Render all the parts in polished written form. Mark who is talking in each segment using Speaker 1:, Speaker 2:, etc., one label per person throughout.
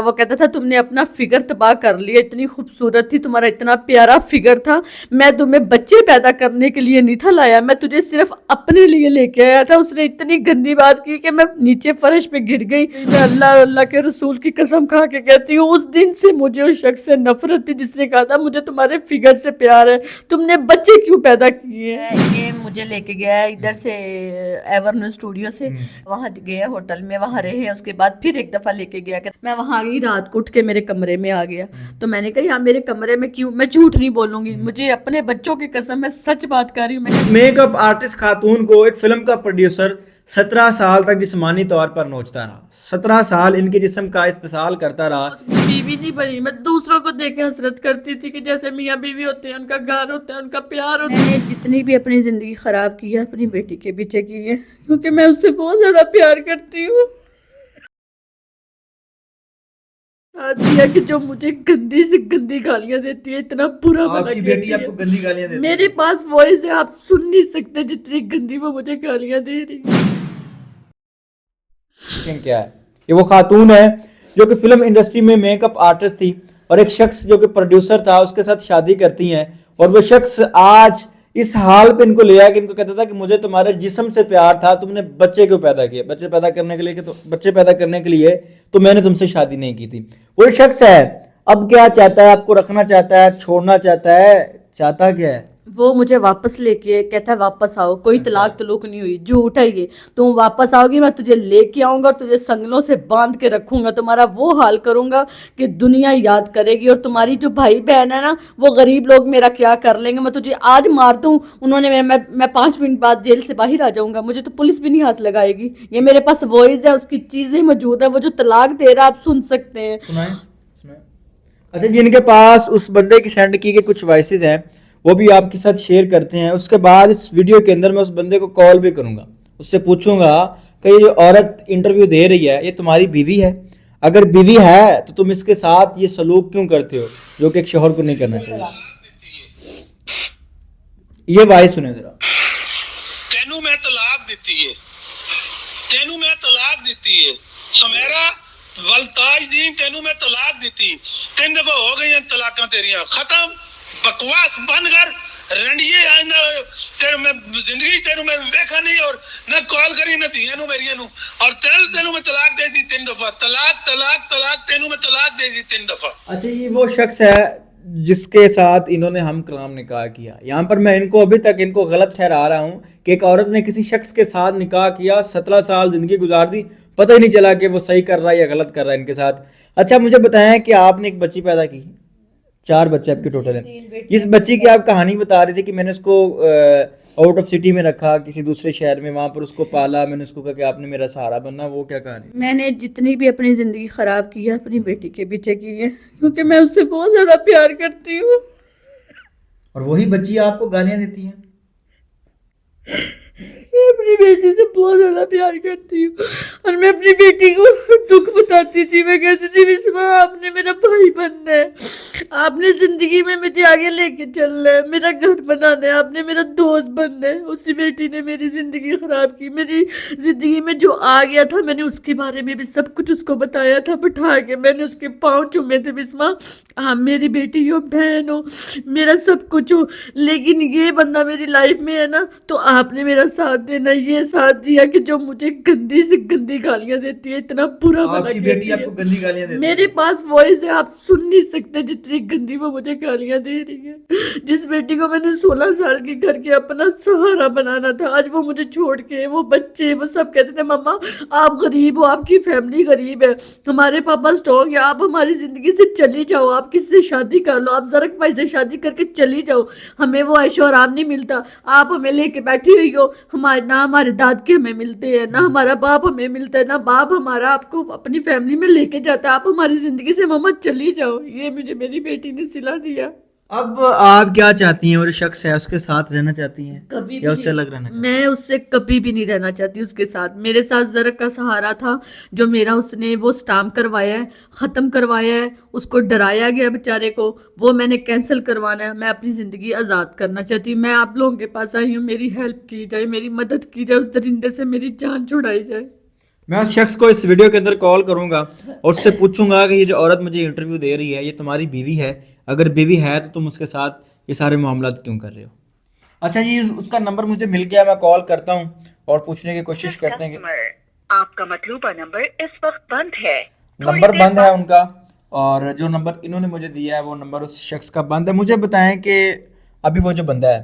Speaker 1: वो कहता था तुमने अपना फिगर तबाह कर लिया, इतनी खूबसूरत थी, तुम्हारा इतना प्यारा फिगर था, मैं तुम्हें बच्चे पैदा करने के लिए नहीं था लाया, मैं तुझे सिर्फ अपने लिए लेके आया था। उसने इतनी गंदी बात की कि मैं नीचे फर्श पे गिर गई। मैं अल्लाह अल्लाह के रसूल की कसम खा के कहती हूँ, उस दिन से मुझे उस शख्स से नफरत थी जिसने कहा था मुझे तुम्हारे फिगर से प्यार है, तुमने बच्चे क्यों पैदा किए हैं। ये मुझे लेके गया इधर से एवरन्यू स्टूडियो से, वहां गया होटल में, वहां रहे, उसके बाद फिर एक दफा लेके गया, मैं वहां आ गई, रात को उठ के मेरे कमरे में आ गया। तो मैंने कहा यहाँ मेरे कमरे में क्यों, मैं झूठ नहीं बोलूंगी, मुझे अपने बच्चों की कसम, मैं सच बात कर रही हूँ।
Speaker 2: मेकअप आर्टिस्ट खातून को एक फिल्म का प्रोड्यूसर 17 साल तक जिस्मानी तौर पर नोचता रहा, 17 साल इनके जिस्म का इस्तेसाल करता रहा।
Speaker 1: बीवी नहीं बनी, मैं दूसरों को देख के हसरत करती थी कि जैसे मियाँ बीवी होते हैं, उनका घर होता है, उनका प्यार होता है। मैंने जितनी भी अपनी जिंदगी खराब की है अपनी बेटी के पीछे की है, क्योंकि मैं उससे बहुत ज्यादा प्यार करती हूँ। दिया कि जो मुझे गंदी से गंदी गालियां देती है, इतना बुरा भला
Speaker 2: आपकी बेटी आपको गंदी गालियां देती है?
Speaker 1: मेरे पास वॉइस है, आप सुन नहीं सकते जितनी गंदी वो मुझे गालियां दे रही है।
Speaker 2: क्या है ये? वो खातून है जो कि फिल्म इंडस्ट्री में मेकअप आर्टिस्ट थी और एक शख्स जो कि प्रोड्यूसर था उसके साथ शादी करती हैं, और वो शख्स आज इस हाल पे इनको ले आया कि इनको कहता था कि मुझे तुम्हारे जिस्म से प्यार था, तुमने बच्चे क्यों पैदा किए, बच्चे पैदा करने के लिए, कि तो बच्चे पैदा करने के लिए तो मैंने तुमसे शादी नहीं की थी। वो शख्स है अब क्या चाहता है, आपको रखना चाहता है, छोड़ना चाहता है, चाहता क्या है?
Speaker 1: वो मुझे वापस लेके कहता है वापस आओ, कोई तलाक तलूक नहीं हुई, झूठ है ये, तुम वापस आओगी मैं तुझे लेके आऊंगा और तुझे संगलों से बांध के रखूंगा, तुम्हारा वो हाल करूंगा कि दुनिया याद करेगी, और तुम्हारी जो भाई बहन है ना वो गरीब लोग मेरा क्या कर लेंगे, मैं तुझे आज मार दूं उन्होंने, मैं 5 मिनट बाद जेल से बाहर आ जाऊंगा, मुझे तो पुलिस भी नहीं हाथ लगाएगी। ये मेरे पास वॉइस है, उसकी चीजें मौजूद है, वो जो तलाक दे रहा है आप सुन सकते हैं।
Speaker 2: सुनाएं? अच्छा, जिनके पास उस बंदे की सेंड की के कुछ वॉइसेस हैं वो भी आपके साथ शेयर करते हैं। उसके बाद इस वीडियो के अंदर मैं उस बंदे को कॉल भी करूंगा, उससे पूछूंगा कि ये जो औरत इंटरव्यू दे रही है ये तुम्हारी बीवी है? अगर बीवी है तो तुम इसके साथ ये सलूक क्यों करते हो जो कि एक शोहर को नहीं करना चाहिए? ये वॉइस सुने जरा।
Speaker 3: तेनू मैं तलाक देती है, तेनू मैं तलाक देती है, समेरा वलताज दी, तेनू मैं तलाक देती, 3 दफा हो गई तलाक तेरिया, खत्म, बकवास बंद कर, रंडिए तेरे मैं जिंदगी तेनू मैं देखा नहीं और न कॉल करी न थी नू मेरी नू, और तेनू मैं तलाक दे दी 3 दफा, तलाक तलाक तलाक, तेनू मैं तलाक दे दी 3 दफा।
Speaker 2: अच्छा, ये वो शख्स है जिसके साथ इन्होंने हम कलाम निकाह किया। यहाँ पर मैं इनको अभी तक इनको गलत ठहरा रहा हूँ कि एक औरत ने किसी शख्स के साथ निकाह किया, 17 साल जिंदगी गुजार दी, पता ही नहीं चला कि वो सही कर रहा है या गलत कर रहा है इनके साथ। अच्छा, मुझे बताएं कि आपने एक बच्ची पैदा की, 4 बच्चे आपके टोटल हैं। इस बच्ची की आप कहानी बता रही थी कि मैंने उसको आउट ऑफ सिटी में रखा, किसी दूसरे शहर में, वहाँ पर उसको पाला, मैंने उसको कहा कि आपने मेरा सहारा बनना, वो क्या कहानी?
Speaker 1: मैंने जितनी भी अपनी जिंदगी खराब की है अपनी बेटी के पीछे की है, क्योंकि मैं उससे बहुत ज्यादा प्यार करती हूँ।
Speaker 2: और वही बच्ची आपको गालियाँ देती है?
Speaker 1: मैं अपनी बेटी से बहुत ज्यादा प्यार करती हूँ, और मैं अपनी बेटी को दुख बताती थी, मैं कहती थी बिस्मा आपने मेरा भाई बनना है, आपने जिंदगी में मुझे आगे लेके चलना है, मेरा घर बनाना है, आपने मेरा दोस्त बनना है। उसी बेटी ने मेरी जिंदगी खराब की। मेरी जिंदगी में जो आ गया था मैंने उसके बारे में भी सब कुछ उसको बताया था, बिठा के मैंने उसके पाँव चूमे थे, बिस्मा आप मेरी बेटी हो, बहन हो, मेरा सब कुछ हो, लेकिन ये बंदा मेरी लाइफ में है ना तो आपने मेरा साथ देना, ये साथ दिया कि जो मुझे गंदी से गंदी गालियां देती है, इतना बुरा भला
Speaker 2: आपकी बेटी आपको गंदी गालियां देती है?
Speaker 1: मेरे पास वॉइस है, आप सुन नहीं सकते जितनी गंदी वो मुझे गालियां दे रही है। जिस बेटी को मैंने 16 साल की करके अपना सहारा बनाना था, आज वो मुझे छोड़ के, वो बच्चे वो सब कहते थे मम्मा आप गरीब हो, आपकी फैमिली गरीब है, हमारे पापा स्ट्रॉन्ग है, आप हमारी जिंदगी से चली जाओ, आप किससे शादी कर लो, आप जरक भाई से शादी करके चली जाओ, हमें वो ऐशो आराम नहीं मिलता, आप हमें लेके बैठी हुई हो, हमारे ना हमारे दादके हमें मिलते हैं, ना हमारा बाप हमें मिलता है, ना बाप हमारा आपको अपनी फैमिली में लेके जाता है, आप हमारी जिंदगी से मम्मा चली जाओ। ये मुझे मेरी बेटी ने सिला दिया।
Speaker 2: अब आप क्या चाहती हैं? और शख्स है उसके साथ रहना चाहती हैं
Speaker 1: कभी भी
Speaker 2: या उससे
Speaker 1: नहीं।
Speaker 2: अलग रहना चाहती
Speaker 1: मैं उससे कभी भी नहीं रहना चाहती उसके साथ। मेरे साथ जरक का सहारा था जो मेरा उसने वो स्टाम्प करवाया है, ख़त्म करवाया है, उसको डराया गया बेचारे को, वो मैंने कैंसिल करवाना है। मैं अपनी ज़िंदगी आज़ाद करना चाहती हूँ। मैं आप लोगों के पास आई हूँ, मेरी हेल्प की जाए, मेरी मदद की जाए, उस दरिंदे से मेरी जान छुड़ाई जाए।
Speaker 2: मैं उस शख्स को इस वीडियो के अंदर कॉल करूंगा और उससे पूछूंगा कि ये जो औरत मुझे इंटरव्यू दे रही है ये तुम्हारी बीवी है, अगर बीवी है तो तुम उसके साथ ये सारे मामला क्यों कर रहे हो। अच्छा जी, उसका नंबर मुझे मिल गया, मैं कॉल करता हूँ और पूछने की कोशिश करते हैं कि
Speaker 4: आपका मतलूबा नंबर इस वक्त बंद है।
Speaker 2: नंबर बंद है उनका, और जो नंबर इन्होंने मुझे दिया है वो नंबर उस शख्स का बंद है। मुझे बताएं कि अभी वो जो बंदा है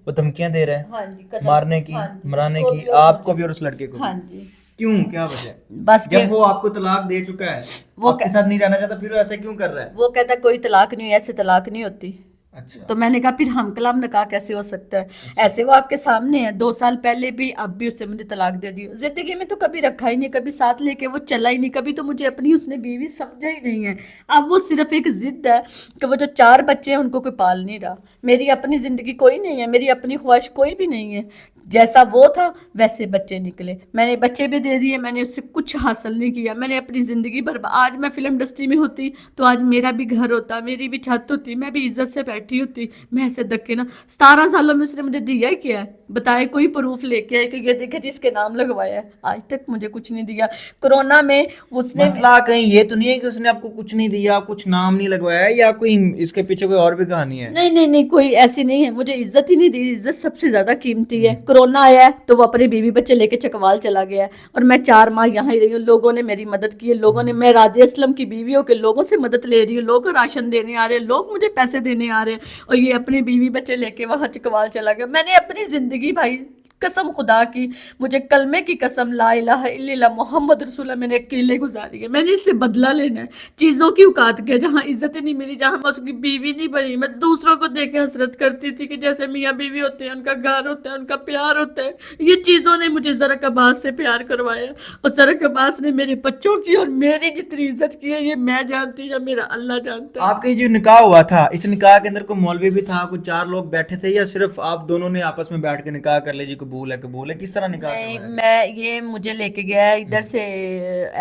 Speaker 2: वो धमकियां दे रहा है,
Speaker 1: हाँ जी,
Speaker 2: मारने की,
Speaker 1: हाँ जी,
Speaker 2: मराने
Speaker 1: उसको
Speaker 2: की,
Speaker 1: भी और
Speaker 2: आपको
Speaker 1: मुझे।
Speaker 2: भी और उस लड़के को भी।
Speaker 1: हाँ जी,
Speaker 2: क्यों, क्या वजह है?
Speaker 1: बस
Speaker 2: जब वो आपको तलाक दे चुका है,
Speaker 1: वो
Speaker 2: आपके साथ नहीं रहना चाहता, फिर वो ऐसा क्यों कर रहा है?
Speaker 1: वो कहता कोई तलाक नहीं, ऐसे तलाक नहीं होती।
Speaker 2: अच्छा,
Speaker 1: तो मैंने कहा फिर हम कलाम निकाह कैसे हो सकता है? ऐसे वो आपके सामने है, 2 साल पहले भी, अब भी उससे मुझे तलाक दे दी। जिंदगी में तो कभी रखा ही नहीं, कभी साथ लेके वो चला ही नहीं, कभी तो मुझे अपनी उसने बीवी समझा ही नहीं है। अब वो सिर्फ एक जिद है कि वो जो 4 बच्चे हैं उनको कोई पाल नहीं रहा। मेरी अपनी जिंदगी कोई नहीं है, मेरी अपनी ख्वाहिश कोई भी नहीं है। जैसा वो था वैसे बच्चे निकले, मैंने बच्चे भी दे दिए, मैंने उससे कुछ हासिल नहीं किया, मैंने अपनी ज़िंदगी बर्बाद। आज मैं फिल्म इंडस्ट्री में होती तो आज मेरा भी घर होता, मेरी भी छत होती, मैं भी इज्जत से बैठी होती। मैं ऐसे धक्के ना, 17 सालों में उसने मुझे दिया ही क्या है बताए? कोई प्रूफ लेके आए कि ये देखे जिसके नाम लगवाया है? आज तक मुझे कुछ नहीं दिया। कोरोना में उसने
Speaker 2: मसला कहीं ये तो नहीं है कि उसने आपको कुछ नहीं दिया, कुछ नाम नहीं लगवाया, या कोई इसके पीछे कोई और भी कहानी है?
Speaker 1: नहीं नहीं नहीं, कोई ऐसी नहीं है, मुझे इज्जत ही नहीं दी। इज्जत सबसे ज्यादा कीमती है। कोरोना आया है तो वो अपनी बीवी बच्चे लेके चकवाल चला गया है और मैं 4 माह यहाँ ही रही हूँ। लोगों ने मेरी मदद की है, लोगों ने, मैं राधे असलम की बीवी हो के लोगों से मदद ले रही हूँ, लोग राशन देने आ रहे हैं, लोग मुझे पैसे देने आ रहे हैं, और ये अपनी बीवी बच्चे लेके वहाँ चकवाल चला गया। मैंने अपनी जिंदगी भाई कसम खुदा की, मुझे कलमे की कसम, ला इलाहा इल्लल्लाह मोहम्मद रसूलुल्लाह, मैंने अकेले गुजारी है। मैंने इससे बदला लेना है। चीज़ों की औकात क्या, जहाँ इज्जत ही नहीं मिली, जहाँ मैं उसकी बीवी नहीं बनी। मैं दूसरों को देख के हसरत करती थी कि जैसे मियाँ बीवी होते हैं, उनका घर होता है, उनका प्यार होता है। ये चीज़ों ने मुझे ज़रक अब्बास से प्यार करवाया, और ज़रक अब्बास ने मेरे बच्चों की और मेरी जितनी इज्जत की है ये मैं जानती या मेरा अल्लाह जानता है।
Speaker 2: आपके जो निकाह हुआ था, इस निकाह के अंदर कोई मौलवी भी था, कुछ 4 लोग बैठे थे, या सिर्फ आप दोनों ने आपस में बैठ के निकाह कर ले जी, कबूल है कबूल है, किस तरह निकाह
Speaker 1: नहीं,
Speaker 2: करवाया?
Speaker 1: मैं ये मुझे लेके गया है इधर से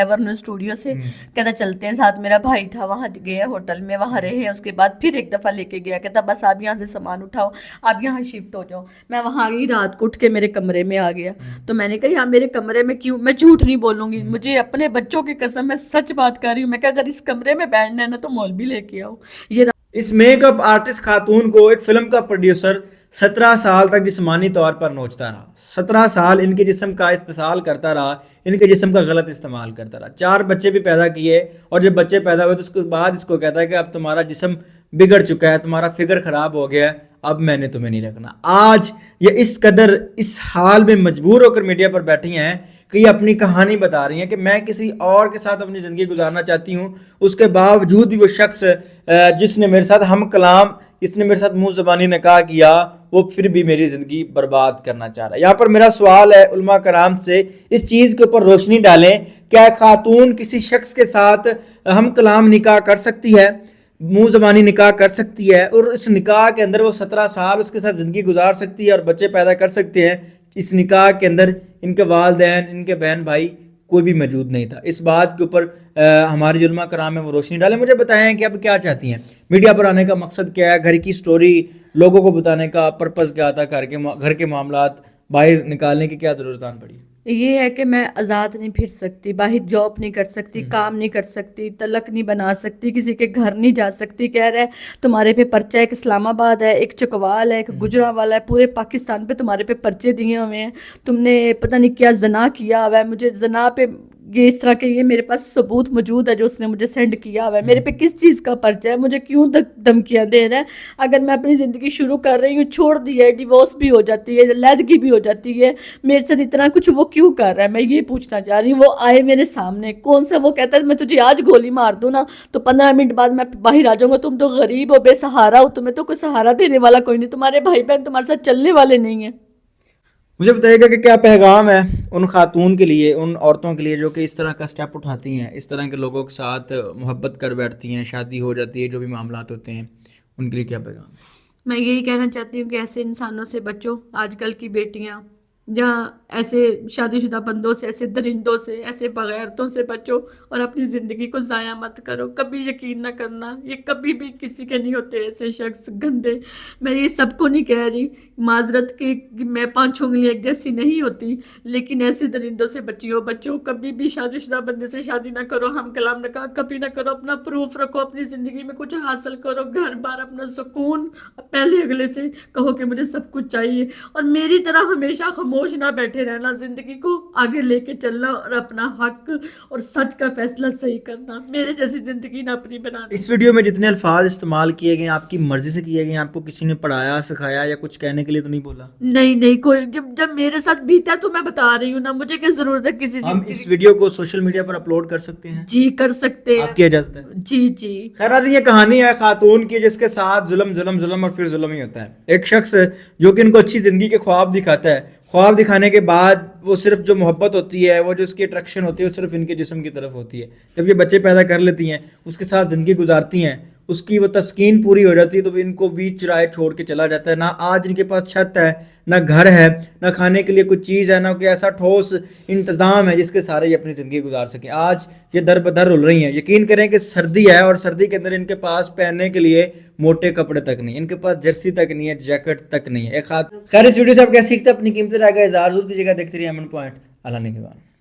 Speaker 1: एवर्नो स्टूडियो से, कहता चलते हैं साथ। मेरा भाई था, वहाँ गया होटल में, वहाँ रहे, उसके बाद फिर एक दफ़ा लेके गया, कहता बस आप यहाँ से सामान उठाओ, आप यहाँ शिफ्ट हो जाओ। मैं वहाँ आ गई, रात को उठ के मेरे कमरे में आ गया। तो मैंने कहा यार मेरे कमरे में क्यों, मैं झूठ नहीं बोलूँगी, मुझे अपने बच्चों की कसम, मैं सच बात कर रही हूँ। मैं कहा अगर इस कमरे में बैठना है ना तो मौलवी लेके आओ। ये
Speaker 2: इस मेकअप आर्टिस्ट खातून को एक फिल्म का प्रोड्यूसर 17 साल तक जिस्मानी तौर पर नोचता रहा। 17 साल इनके जिस्म का इस्तेसाल करता रहा, इनके जिस्म का गलत इस्तेमाल करता रहा। 4 बच्चे भी पैदा किए, और जब बच्चे पैदा हुए तो उसके बाद इसको कहता है कि अब तुम्हारा जिस्म बिगड़ चुका है, तुम्हारा फिगर ख़राब हो गया है, अब मैंने तुम्हें नहीं रखना। आज ये इस कदर इस हाल में मजबूर होकर मीडिया पर बैठी हैं कि ये अपनी कहानी बता रही हैं कि मैं किसी और के साथ अपनी ज़िंदगी गुजारना चाहती हूँ, उसके बावजूद भी वो शख्स जिसने मेरे साथ हम कलाम, इसने मेरे साथ मुंह ज़बानी निकाह किया, वो फिर भी मेरी ज़िंदगी बर्बाद करना चाह रहा है। यहाँ पर मेरा सवाल है उलमा कराम से, इस चीज़ के ऊपर रोशनी डालें, क्या खातून किसी शख्स के साथ हम कलाम निकाह कर सकती है, मुंह ज़बानी निकाह कर सकती है, और इस निकाह के अंदर वो 17 साल उसके साथ ज़िंदगी गुजार सकती है और बच्चे पैदा कर सकते हैं? इस निकाह के अंदर इनके वालिदैन, इनके बहन भाई कोई भी मौजूद नहीं था। इस बात के ऊपर हमारे जो उलमा कराम है वो रोशनी डालें। मुझे बताएं कि अब क्या चाहती हैं, मीडिया पर आने का मकसद क्या है, घर की स्टोरी लोगों को बताने का पर्पज़ क्या था, घर के मामलात बाहर निकालने की क्या ज़रूरत आन पड़ी?
Speaker 1: ये है कि मैं आज़ाद नहीं फिर सकती, बाहर जॉब नहीं कर सकती, काम नहीं कर सकती, तलक नहीं बना सकती, किसी के घर नहीं जा सकती। कह रहा है तुम्हारे पे पर्चा, एक इस्लामाबाद है, एक चकवाल है, एक गुजरांवाला है, पूरे पाकिस्तान पे तुम्हारे पे पर्चे दिए हुए हैं, तुमने पता नहीं क्या जना किया हुआ है। मुझे जना पे ये इस तरह के, ये मेरे पास सबूत मौजूद है जो उसने मुझे सेंड किया हुआ है। मेरे पे किस चीज़ का पर्चा है, मुझे क्यों धमकियाँ दे रहा है? अगर मैं अपनी ज़िंदगी शुरू कर रही हूँ, छोड़ दी है, डिवोर्स भी हो जाती है, लैदगी भी हो जाती है, मेरे साथ इतना कुछ वो क्यों कर रहा है, मैं ये पूछना चाह रही हूँ। वो आए मेरे सामने, कौन सा वो कहता है मैं तुझे आज गोली मार दूँ ना तो 15 मिनट बाद मैं बाहर आ जाऊँगा, तुम तो गरीब हो, बेसहारा हो, तुम्हें तो कोई सहारा देने वाला कोई नहीं, तुम्हारे भाई बहन तुम्हारे साथ चलने वाले नहीं हैं।
Speaker 2: मुझे बताइएगा कि क्या पैगाम है उन खातून के लिए, उन औरतों के लिए जो कि इस तरह का स्टेप उठाती हैं, इस तरह के लोगों के साथ मोहब्बत कर बैठती हैं, शादी हो जाती है, जो भी मामलात होते हैं, उनके लिए क्या पैगाम है?
Speaker 1: मैं यही कहना चाहती हूँ कि ऐसे इंसानों से बचो। आजकल की बेटियाँ जहाँ ऐसे शादीशुदा बंदों से, ऐसे दरिंदों से, ऐसे बगैरतों से बचो और अपनी ज़िंदगी को ज़ाया मत करो। कभी यकीन ना करना, ये कभी भी किसी के नहीं होते ऐसे शख्स गंदे। मैं ये सबको नहीं कह रही, माजरत की कि मैं 5 उंगलियां एक जैसी नहीं होती, लेकिन ऐसे दरिंदों से बचियो। बच्चों, कभी भी शादीशुदा बंदे से शादी ना करो, हम कलाम निकाह कभी ना करो। अपना प्रूफ रखो, अपनी जिंदगी में कुछ हासिल करो, घर बार अपना सुकून। पहले अगले से कहो कि मुझे सब कुछ चाहिए, और मेरी तरह हमेशा खामोश ना बैठे रहना, जिंदगी को आगे लेके चलना और अपना हक और सच का फैसला सही करना। मेरे जैसी जिंदगी ना अपनी बनाना।
Speaker 2: इस वीडियो में जितने अल्फाज इस्तेमाल किए गए आपकी मर्जी से किए गए, आपको किसी ने पढ़ाया सिखाया या कुछ कहने के लिए तो नहीं बोला?
Speaker 1: नहीं नहीं, कोई जब मेरे साथ बीता तो मैं बता रही हूँ ना, मुझे क्या जरूरत है किसी
Speaker 2: हम
Speaker 1: से।
Speaker 2: इस वीडियो को सोशल मीडिया पर अपलोड कर सकते हैं?
Speaker 1: जी कर सकते हैं,
Speaker 2: आपकी इजाजत है?
Speaker 1: जी जी।
Speaker 2: खैर ये कहानी है खातून की जिसके साथ जुल्म जुल्म जुल्म और फिर जुल्म ही होता है। एक शख्स जो कि इनको अच्छी जिंदगी के ख्वाब दिखाता है, ख्वाब दिखाने के बाद वो सिर्फ जो मोहब्बत होती है, वो जो उसकी अट्रैक्शन होती है, वो सिर्फ इनके जिस्म की तरफ होती है। जब ये बच्चे पैदा कर लेती हैं, उसके साथ ज़िंदगी गुजारती हैं, उसकी वो तस्कीन पूरी हो जाती है, तो इनको बीच राह छोड़ के चला जाता है। ना आज इनके पास छत है, ना घर है, ना खाने के लिए कुछ चीज़ है, ना कोई ऐसा ठोस इंतज़ाम है जिसके सारे ये अपनी ज़िंदगी गुजार सकें। आज ये दर बदर रुल रही हैं। यकीन करें कि सर्दी है और सर्दी के अंदर इनके पास पहनने के लिए मोटे कपड़े तक नहीं, इनके पास जर्सी तक नहीं है, जैकेट तक नहीं है। एक हाथ खैर, इस वीडियो से आप क्या सीखते हैं? अपनी कीमती राय का इज़हार ज़रूर कीजिएगा। देखते रहिए अमन पॉइंट। अल्लाह ने के बाद।